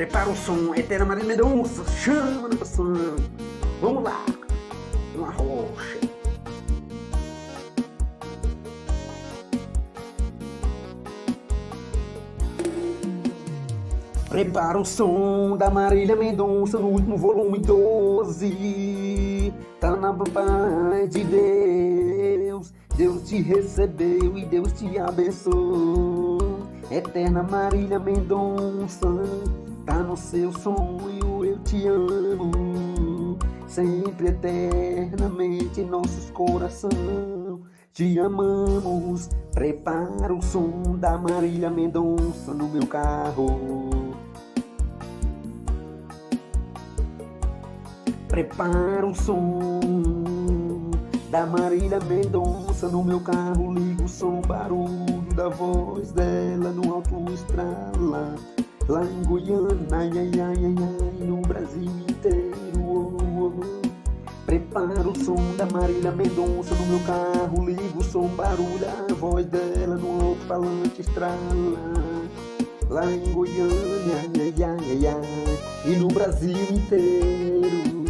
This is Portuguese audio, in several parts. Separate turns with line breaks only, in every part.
Prepara o som, Eterna Marília Mendonça, chama na passão. Vamos lá, uma rocha. Prepara o som da Marília Mendonça no último volume 12. Tá na paz de Deus, Deus te recebeu e Deus te abençoou. Eterna Marília Mendonça, tá no seu sonho, eu te amo. Sempre eternamente nossos corações te amamos. Prepara o som da Marília Mendonça no meu carro. Prepara o som da Marília Mendonça no meu carro. Liga o som, barulho da voz dela no alto estrala. Lá em Goiânia, ai, ai, ai, ai, ai, no Brasil inteiro. Oh, oh. Prepara o som da Marília Mendonça no meu carro. Liga o som, barulho, a voz dela no alto-falante estrala. Lá em Goiânia, ai, ai, ai, ai, e no Brasil inteiro.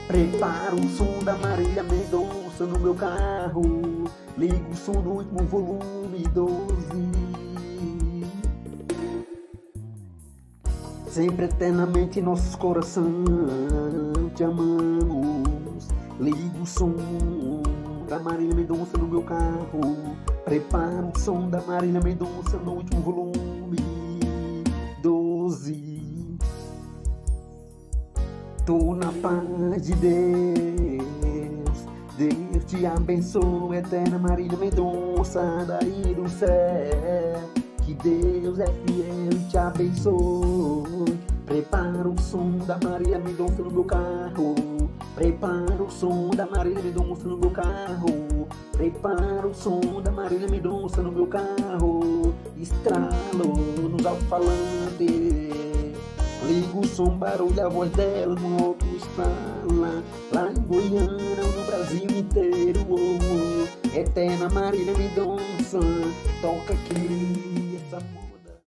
Prepara o som da Marília Mendonça no meu carro. Liga o som no último volume 12. Sempre eternamente nossos corações te amamos. Liga o som da Marília Mendonça no meu carro. Prepara o som da Marília Mendonça no último volume 12. Tô na paz de Deus, Deus te abençoe. Eterna Marília Mendonça, daí do céu, que Deus é fiel e te abençoe. Prepara o som da Marília Mendonça no meu carro. Prepara o som da Marília Mendonça no meu carro. Prepara o som da Marília Mendonça no meu carro. Estralo nos alto-falantes. Liga o som, barulho, a voz dela no alto estrala. Lá em Goiânia, no Brasil inteiro. Oh, oh. Eterna Marília Mendonça, toca aqui essa música.